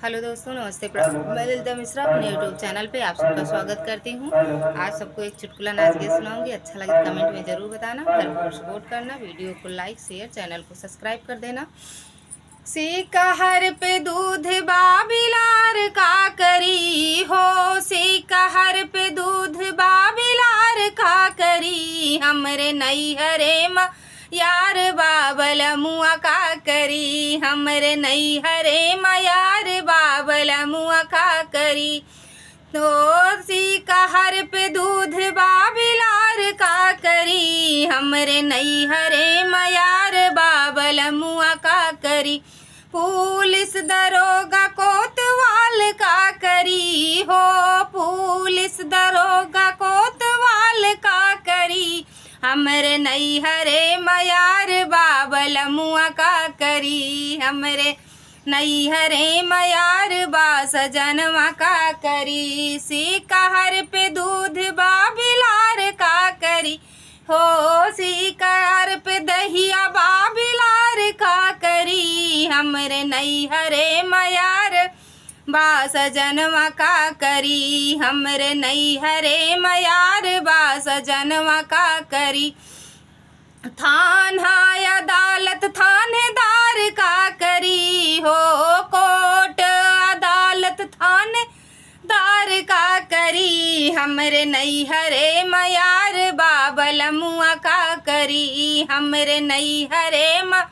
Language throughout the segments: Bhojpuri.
हेलो दोस्तों, नमस्ते। मैं ललिता मिश्रा अपने यूट्यूब चैनल पे आप सबका स्वागत करती हूँ। आज सबको एक चुटकुला नाच के सुनाऊंगी। अच्छा लगे तो कमेंट में ज़रूर बताना, भरपूर सपोर्ट करना, वीडियो को लाइक शेयर, चैनल को सब्सक्राइब कर देना। सीकहर पे दूध बाबिलार का करी हो, सीकहर पे दूध बाबिलार का करी, हमरे नैहरे में यार बाबल मुआ का करी, हमरे नैहरे में यार बाबल मुआ का करी। तो सीकहर पे दूध बाबिलार का करी, हमरे नैहरे में यार बाबल मुआ का करी। पुलिस दरोगा कोतवाल का करी हो, पुलिस दरोगा कोतवाल का करी, हमरे नैहरे में यार बाबल मुआ का करी, हमरे नैहरे में यार बास जनवा का करी। सीकहर पे दूध बाबिलार का करी हो, सीकहर पे दहिया बाबिलार का करी, हमरे नैहरे में यार बास जनवा का करी, हमरे नैहरे में यार बास जनवा का करी। थाना अदालत थानेदार का करी हो, कोर्ट अदालत थानेदार का करी, हमरे नैहरे में यार बाबल मुआ का करी, हमरे नैहरे में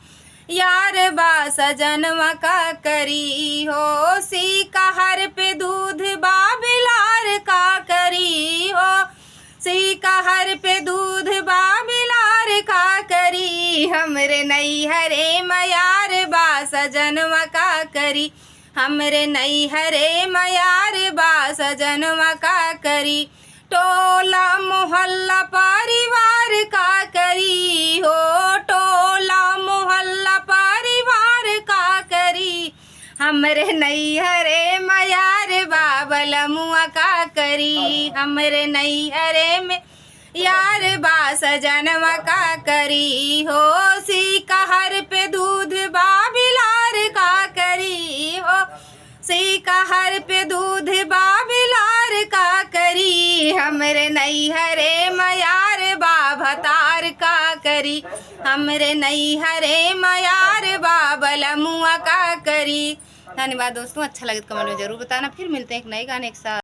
यार बास जनवा का करी हो। सीकहर पे दूध बाबिलार का करी हो, सीकहर पे दूध बाबिलार का करी, हमरे नैहरे में यार बास जनवा का करी, हमरे नैहरे में यार बास जनवा का करी। टोला मोहल्ला परिवार का करी हो, टोला मोहल्ला परिवार का करी, हमरे नैहरे में यार बाबल मुआ का करी, हमरे नैहरे में यार बास जनवा का करी हो। सीकहर पे दूध बाबिलार का करी हो, सीकहर पे दूध बाबिलार का करी, हमरे नैहरे में यार बाभतार का करी, हमरे नैहरे में यार बाबल मुआ का करी। धन्यवाद दोस्तों, अच्छा लगे तो कमेंट में ज़रूर बताना। फिर मिलते हैं एक नए गाने के साथ।